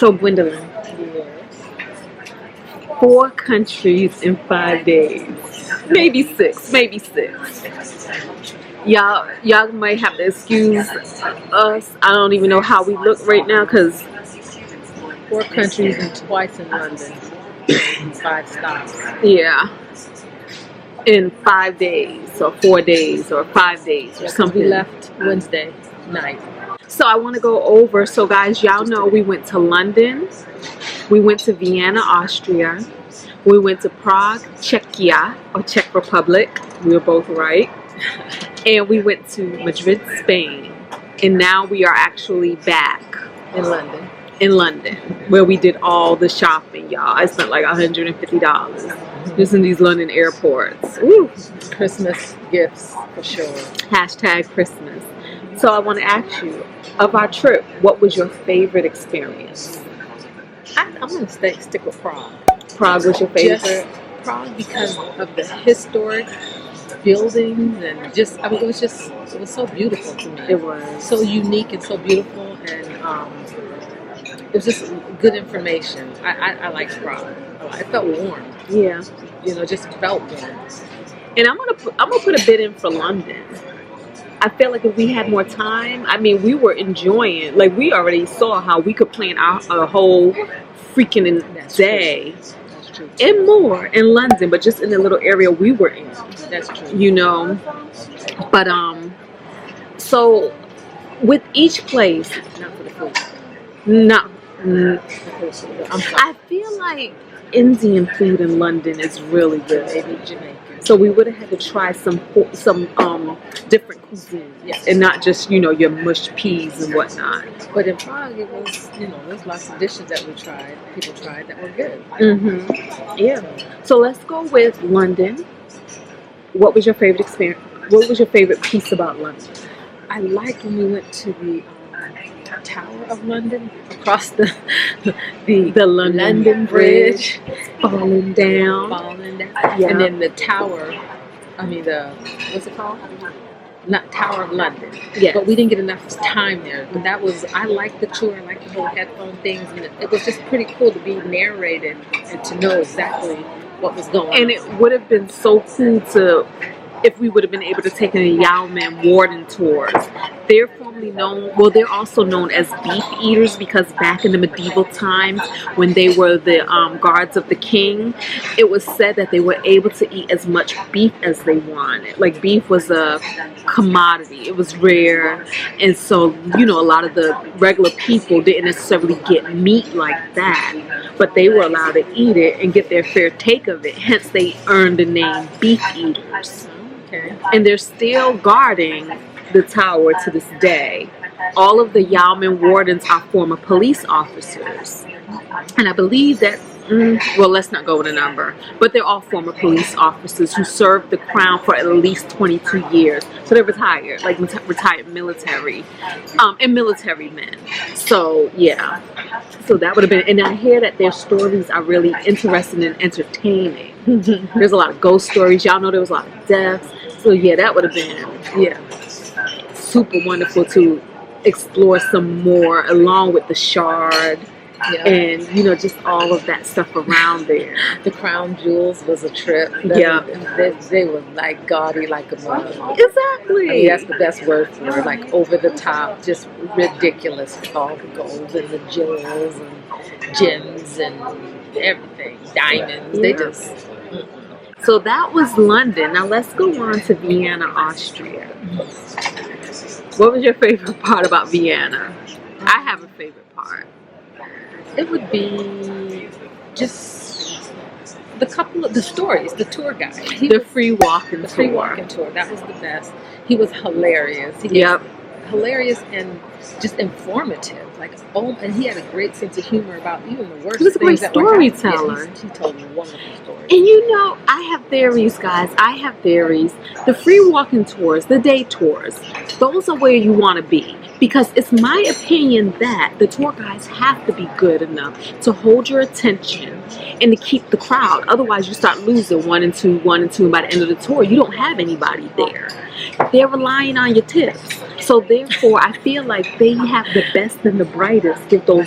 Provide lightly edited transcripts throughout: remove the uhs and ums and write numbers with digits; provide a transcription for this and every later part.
So, Gwendolyn, Yes. 4 countries in 5 days. Maybe 6, maybe 6. Y'all might have to excuse us. I don't even know how we look right now because 4 countries and twice in London. 5 stops. yeah, in 5 days or 4 days or 5 days or Yeah, 'cause something. we left Wednesday night. So I want to go over. So guys, y'all know we went to London, we went to Vienna, Austria, we went to Prague, Czechia or Czech Republic. We were both right, and we went to Madrid, Spain, and now we are actually back In London. in London, where we did all the shopping, y'all. I spent like $150 just in these London airports. Woo. Christmas gifts for sure. Hashtag Christmas. So I want to ask you, of our trip, what was your favorite experience? I'm going to stick with Prague. Prague was your favorite? Just Prague because of the historic buildings and just, I mean, it was so beautiful to me. It was. So unique and so beautiful, and it was just good information. I liked Prague. It felt warm. Yeah. You know, just felt warm. And I'm gonna put a bid in for London. I feel like if we had more time, I mean, we were enjoying, like we already saw how we could plan a whole freaking That's day That's true. and more in London, but just in the little area we were in, That's true. you know. But so with each place, Not for the food. no, Not for the food. I'm sorry. I feel like Indian food in London is really good. Maybe Jamaican. So we would have had to try some different cuisine, Yes. and not just your mush peas and whatnot. But in Prague, it was, there's lots of dishes that people tried that were good. Yeah. So let's go with London. What was your favorite experience? What was your favorite piece about London? I liked when we went to the Tower of London, across the London Bridge falling down. Yeah. And then the tower, what's it called? Not Tower of London. Yes. But we didn't get enough time there. But I liked the tour, I liked the whole headphone things, and it was just pretty cool to be narrated and to know exactly what was going on. And it would have been so cool if we would have been able to take a Yeoman Warden tours. They're they're also known as beef eaters because back in the medieval times when they were the guards of the king, it was said that they were able to eat as much beef as they wanted. Like beef was a commodity, it was rare, and so a lot of the regular people didn't necessarily get meat like that, but they were allowed to eat it and get their fair take of it, hence they earned the name beef eaters. Okay. And they're still guarding the tower to this day. All of the Yeoman Wardens are former police officers. And I believe that, let's not go with a number, but they're all former police officers who served the crown for at least 22 years. So they're retired, like retired military, and military men. So, yeah. So that would have been, and I hear that their stories are really interesting and entertaining. There's a lot of ghost stories. Y'all know there was a lot of deaths. So yeah, that would have been, super wonderful to explore some more along with the Shard and, just all of that stuff around there. The crown jewels was a trip. They were like gaudy like a mug. Exactly. That's the best word for it. Like over the top, just ridiculous with all the gold and the jewels and gems and everything. Diamonds. Yeah. They just... So that was London. Now let's go on to Vienna, Austria. What was your favorite part about Vienna? I have a favorite part. It would be just the stories, the tour guide. The free walking tour. That was the best. He was hilarious. Hilarious and just informative. And he had a great sense of humor about even the worst things. He was a great storyteller. He told wonderful stories. And I have theories, guys. I have theories. The free walking tours, the day tours, those are where you want to be. Because it's my opinion that the tour guides have to be good enough to hold your attention and to keep the crowd. Otherwise, you start losing one and two, and by the end of the tour, you don't have anybody there. They're relying on your tips. So therefore, I feel like they have the best and the brightest give those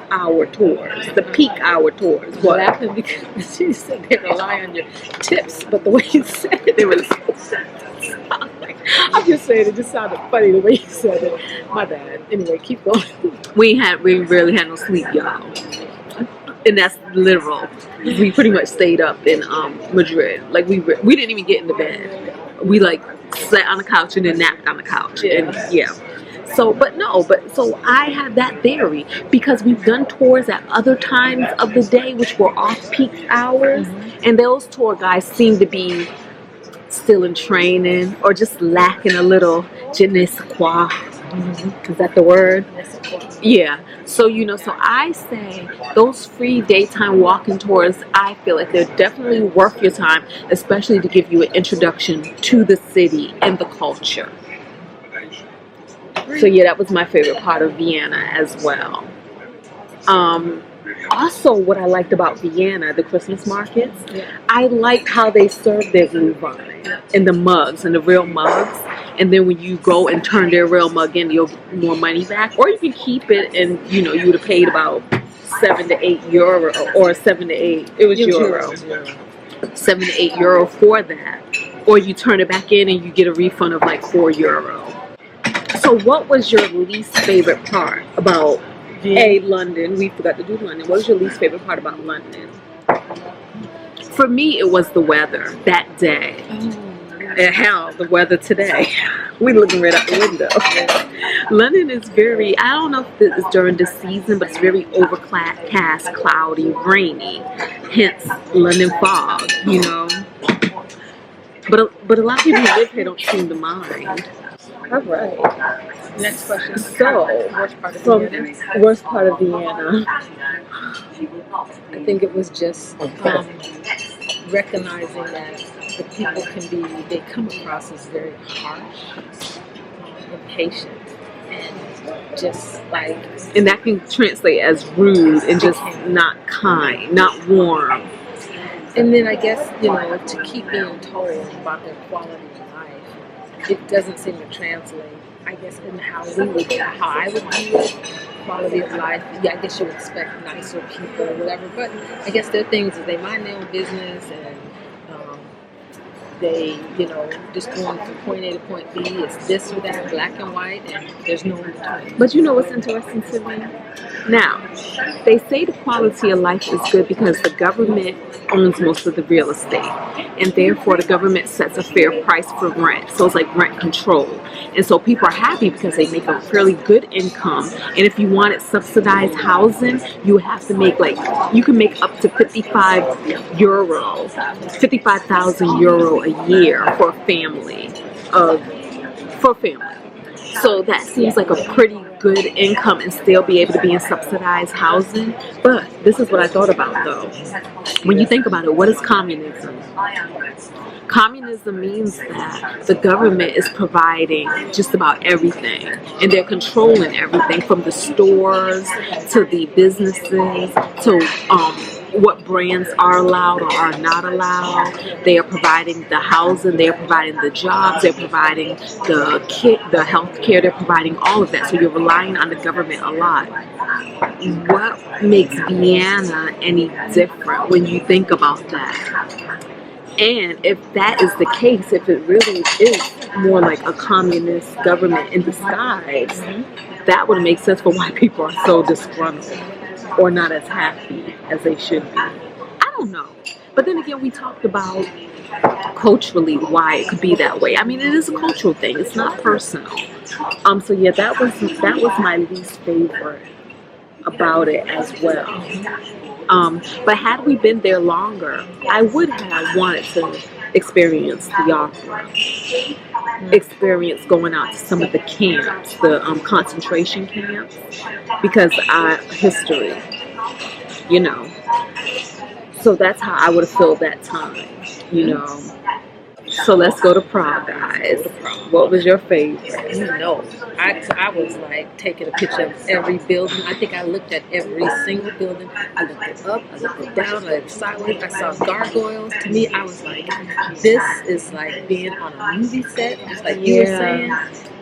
hour tours, the peak hour tours. What happened? Because you said they rely on your tips, but the way you said it was. I'm just saying it just sounded funny the way you said it. My bad. Anyway, keep going. We really had no sleep, y'all, and that's literal. We pretty much stayed up in Madrid. Like we didn't even get into bed. We like sat on the couch and then napped on the couch. Yeah. And yeah. So I have that theory because we've done tours at other times of the day which were off peak hours, and those tour guides seem to be still in training or just lacking a little je ne sais quoi. Is that the word? Yeah. So, so I say those free daytime walking tours, I feel like they're definitely worth your time, especially to give you an introduction to the city and the culture. So yeah, that was my favorite part of Vienna as well. Also, what I liked about Vienna, the Christmas markets, I liked how they served their glühwein in the mugs, and the real mugs. And then when you go and turn their real mug in, you'll get more money back. Or you can keep it and, you would have paid about €7 to €8, or 7 to 8. It was euro. 7 to €8 for that. Or you turn it back in and you get a refund of like €4. So what was your least favorite part about London? We forgot to do London. What was your least favorite part about London? For me, it was the weather that day. And hell, the weather today. We looking right out the window. London is very, I don't know if it's during the season, but it's very overcast, cloudy, rainy. Hence, London fog, But a lot of people who live here don't seem to mind. All right. Next question. So, worst part of Vienna. I think it was just recognizing that the people they come across as very harsh, impatient, and just like... And that can translate as rude and just not kind, not warm. And then I guess, to keep being told about their quality of life, it doesn't seem to translate, I guess, in how I would view it. Quality of life, yeah, I guess you would expect nicer people or whatever, but I guess there are things that they mind their own business, and they, just going from point A to point B, it's this or that, black and white, and there's no in between. But you know what's interesting to me? Now, they say the quality of life is good because the government owns most of the real estate, and therefore the government sets a fair price for rent, so it's like rent control. And so people are happy because they make a fairly good income, and if you wanted subsidized housing, you have to make you can make up to €55,000 a year for a family. So that seems like a pretty good income and still be able to be in subsidized housing. But this is what I thought about though. When you think about it, what is communism? Communism means that the government is providing just about everything, and they're controlling everything from the stores to the businesses to what brands are allowed or are not allowed. They are providing the housing, they are providing the jobs, they're providing the health care, they're providing all of that. So you're relying on the government a lot. What makes Vienna any different when you think about that? And if that is the case, if it really is more like a communist government in disguise, that would make sense for why people are so disgruntled or not as happy as they should be. I don't know. But then again, we talked about culturally why it could be that way. I mean, it is a cultural thing. It's not personal. So yeah, that was my least favorite about it as well. But had we been there longer, I would have wanted to experience the opera, experience going out to some of the camps, the concentration camps, because history, So that's how I would have felt that time, So let's go to Prague, guys. What was your favorite? You know, I was like taking a picture of every building. I think I looked at every single building. I looked it up, I looked it down, I looked sideways. I saw gargoyles. To me, I was like, this is like being on a movie set, just like you were saying.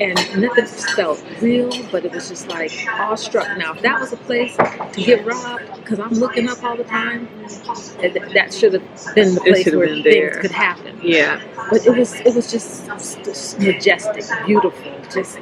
And nothing felt real, but it was just like awestruck. Now, if that was a place to get robbed, because I'm looking up all the time, that should have been the place where things could happen. Yeah. But it was just majestic, beautiful. Just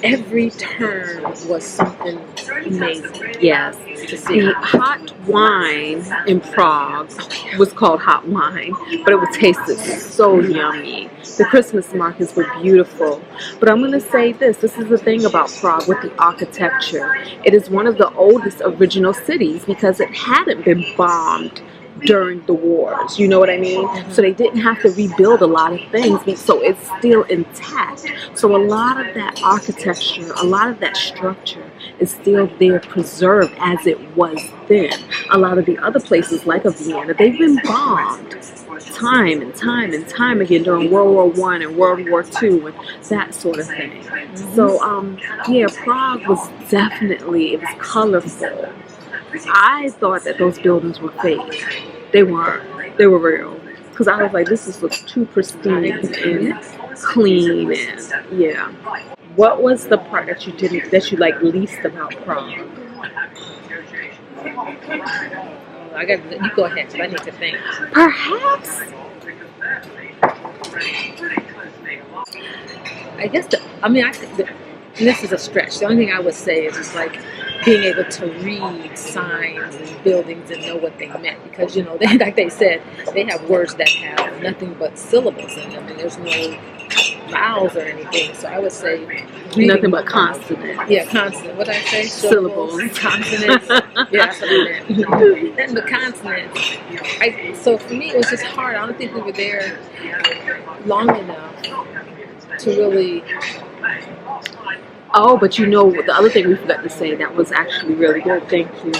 every turn was something amazing. Yes. To see. The hot wine in Prague was called hot wine, but it was tasted so yummy. The Christmas markets were beautiful. But I'm going to say this. This is the thing about Prague with the architecture. It is one of the oldest original cities because it hadn't been bombed during the wars. You know what I mean? So they didn't have to rebuild a lot of things. So it's still intact. So a lot of that architecture, a lot of that structure is still there, preserved as it was then. A lot of the other places like Vienna, they've been bombed time and time and time again during World War I and World War II and that sort of thing. So yeah, Prague was definitely, it was colorful. I thought that those buildings were fake. They weren't. They were real. Because I was like, this looks too pristine and clean and yeah. What was the part that you like least about Prague? You go ahead, because I need to think. Perhaps. I guess this is a stretch. The only thing I would say is just like being able to read signs and buildings and know what they meant, because you know, like they said, they have words that have nothing but syllables in them, and there's no vowels or anything. So I would say nothing but consonants. Yeah, consonant. What did I say? Syllables. Consonants. Yeah, that's what I meant. Nothing but consonants. So for me, it was just hard. I don't think we were there long enough to really. Oh, but you know, the other thing we forgot to say that was actually really good, thank you.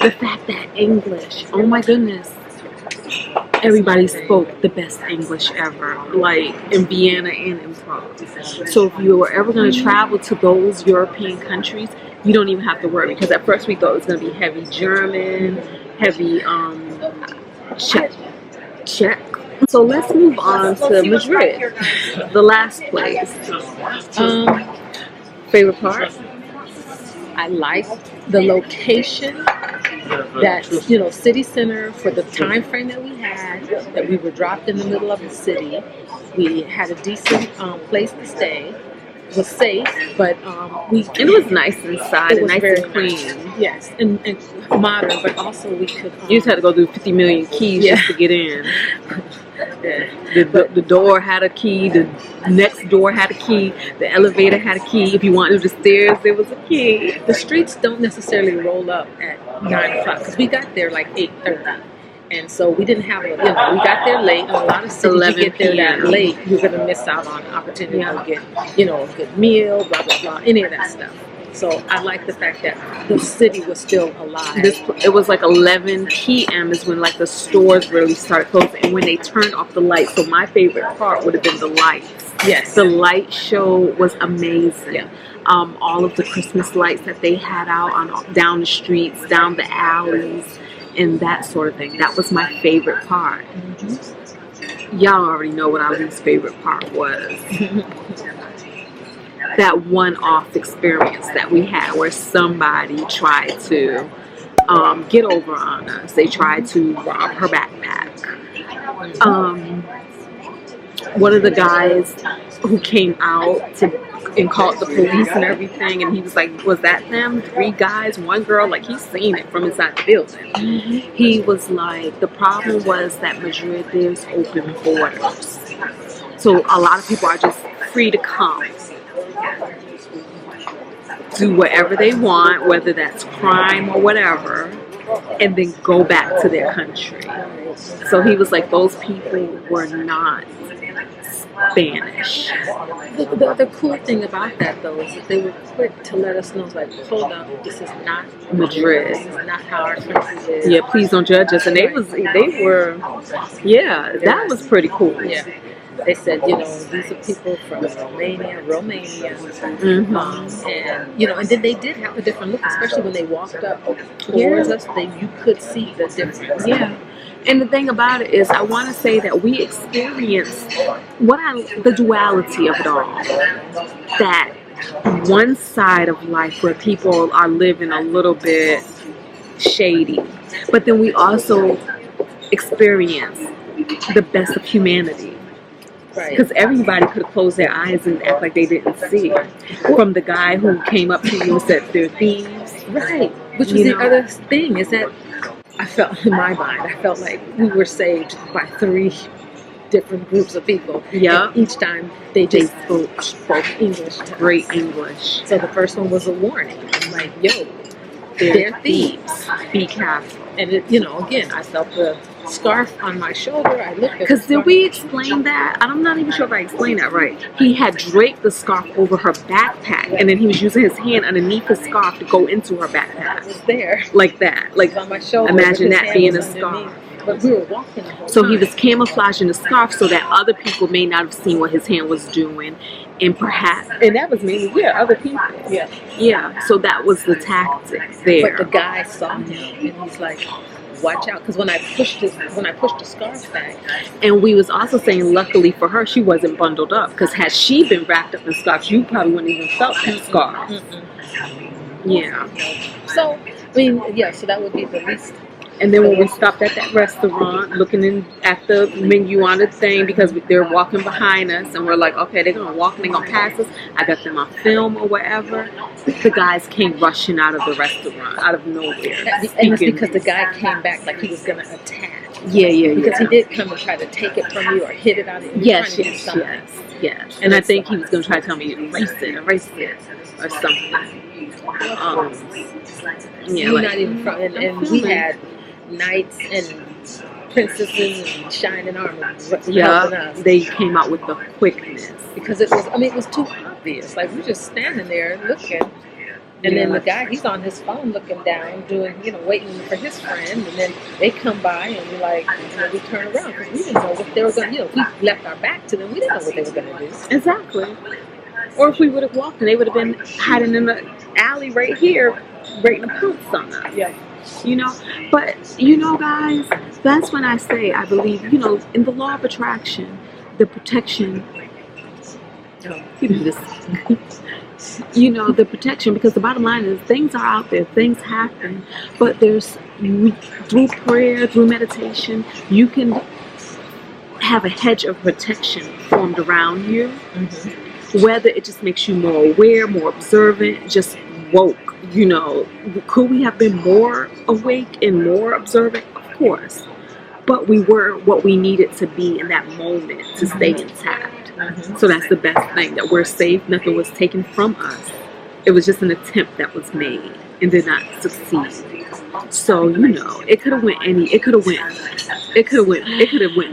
The fact that English, oh my goodness, everybody spoke the best English ever, like in Vienna and in Prague. So if you were ever going to travel to those European countries, you don't even have to worry, because at first we thought it was going to be heavy German, heavy Czech. So let's move on to Madrid, the last place. Favorite part? I liked the location, that, you know, city center, for the time frame that we had, that we were dropped in the middle of the city. We had a decent place to stay. It was safe, but it was nice inside, and nice and clean. Yes, and modern, but also we could. You just had to go through 50 million keys just to get in. The door had a key, the next door had a key, the elevator had a key. If you wanted the stairs, there was a key. The streets don't necessarily roll up at 9 o'clock, because we got there like 8:30. And so we didn't have, we got there late. And a lot of cities, you get there that late, you're going to miss out on an opportunity to get, a good meal, blah, blah, blah, any of that stuff. So I like the fact that the city was still alive. It was like 11 p.m. is when like the stores really started closing, and when they turned off the lights. So my favorite part would have been the lights. Yes. The light show was amazing. Yeah. All of the Christmas lights that they had out down the streets, down the alleys, and that sort of thing. That was my favorite part. Mm-hmm. Y'all already know what our least favorite part was. That one-off experience that we had where somebody tried to get over on us. They tried to rob her backpack. One of the guys who came out and called the police and everything, and he was like, was that them? 3 guys, 1 girl? Like, he's seen it from inside the building. Mm-hmm. He was like, the problem was that Madrid, there's open borders. So a lot of people are just free to come, do whatever they want, whether that's crime or whatever, and then go back to their country. So he was like, those people were not vanish. The other cool thing about that, though, is that they were quick to let us know, like, hold up, this is not Madrid. This is not how our country is. Yeah, please don't judge us. And they were, yeah, that was pretty cool. Yeah. They said, these are people from Romania, Mm-hmm. and and then they did have a different look, especially when they walked up towards us. You could see the difference. Yeah. And the thing about it is, I want to say that we experienced the duality of it all. That one side of life where people are living a little bit shady, but then we also experience the best of humanity. Because everybody could have closed their eyes and act like they didn't see. From the guy who came up to you and said they're thieves. Right. Which was the other thing, is that I felt, in my mind, I felt like we were saved by 3 different groups of people. Yeah. Each time they spoke English. Great English. So the first one was a warning. I'm like, yo, they're thieves. Be careful. And again, I felt the scarf on my shoulder. I looked at because did we explain that? I'm not even sure if I explained that right. He had draped the scarf over her backpack, and then he was using his hand underneath the scarf to go into her backpack. It was there. Like that. Like, on my shoulder. Imagine that being a scarf. But we were walking the whole So time. he was camouflaging the scarf so that other people may not have seen what his hand was doing. And perhaps, and that was mainly, other people. Yeah. Yeah, so that was the tactic there. But the guy saw him, and he's like, watch out. Because when I pushed the scarf back. And we was also saying, luckily for her, she wasn't bundled up. Because had she been wrapped up in scarves, you probably wouldn't even felt that scarf. Yeah. So, so that would be the least. And then when we stopped at that restaurant, looking at the menu on the thing, because they're walking behind us, and we're like, okay, they're going to walk and they're going to pass us. I got them on film or whatever. The guys came rushing out of the restaurant, out of nowhere. And it's because the guy came back like he was going to attack. Yeah. Because he did come and try to take it from you or hit it out of you. Yes. And I think he was going to try to tell me, erase it, or something. We're not even from, and we had knights and princesses and shining armor helping us. They came out with the quickness. Because it was too obvious. Like, we're just standing there looking. And then the guy, he's on his phone looking down, doing, waiting for his friend. And then they come by and we're like, we turn around because we didn't know what they were going to do. If we left our back to them, we didn't know what they were going to do. Exactly. Or if we would have walked and they would have been hiding in the alley right here, waiting to pounce on us. Yeah. But guys, that's when I say I believe, in the law of attraction, the protection, the protection, because the bottom line is things are out there, things happen, but through prayer, through meditation, you can have a hedge of protection formed around you. Whether it just makes you more aware, more observant, just woke. Could we have been more awake and more observant? Of course. But we were what we needed to be in that moment to stay intact. So that's the best thing, that we're safe. Nothing was taken from us. It was just an attempt that was made and did not succeed. So, it could have went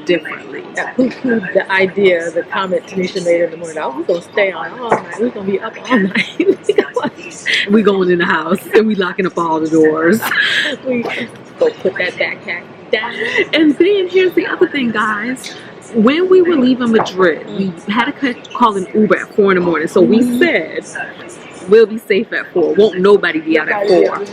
differently. The idea, the comment Tanisha made in the morning, we're going to stay on all night. We're going to be up all night. We going in the house and we locking up all the doors. We go put that backpack down. And then here's the other thing, guys. When we were leaving Madrid, we had to call an Uber at 4 a.m. So we said, we'll be safe at 4. Won't nobody be out at 4.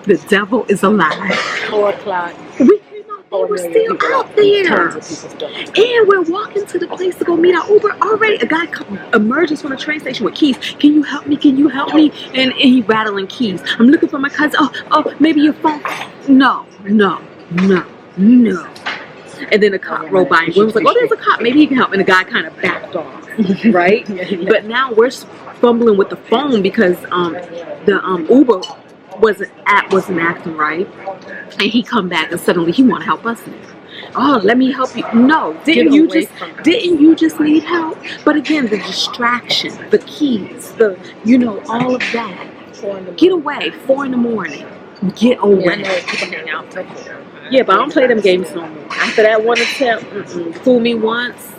The devil is a lie. 4 o'clock. We came out, they were still out there. And we're walking to the place to go meet our Uber. Already, a guy emerges from the train station with keys. Can you help me? Can you help me? And he rattling keys. I'm looking for my cousin. Oh, maybe your phone. No. And then a cop rolled by and was like, there's a cop. Maybe he can help. And the guy kind of backed off, right? But now we're fumbling with the phone because the Uber wasn't acting right. And he come back and suddenly he want to help us now. Oh, let me help you. No, didn't you just need help? But again, the distraction, the keys, all of that. Get away, 4 a.m. Get away. Yeah, I know people hang out till 4. Yeah, but I don't play them games no more. After that one attempt, fool me once,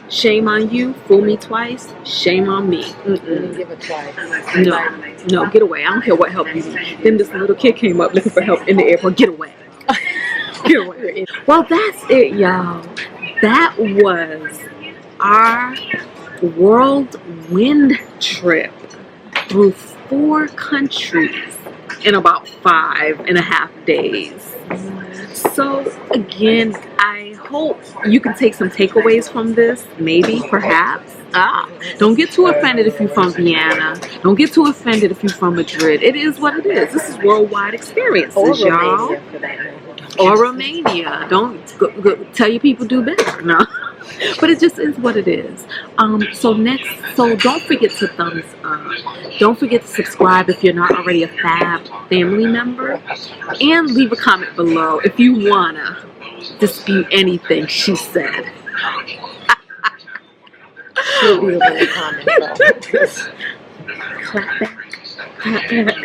Shame on you. Fool me twice. Shame on me. Didn't give it twice. No, get away. I don't care what help you need. Then this little kid came up looking for help in the airport. Get away. Get away. Well, that's it, y'all. That was our whirlwind trip through 4 countries in about 5.5 days. So again, I hope you can take some takeaways from this, maybe, perhaps. Don't get too offended if you're from Vienna. Don't get too offended if you're from Madrid. It is what it is. This is worldwide experiences, y'all. Or Romania. Don't go tell your people do better. No. But it just is what it is. So don't forget to thumbs up. Don't forget to subscribe if you're not already a Fab family member. And leave a comment below if you wanna dispute anything she said. She'll be able to comment. Clap back. Clap back.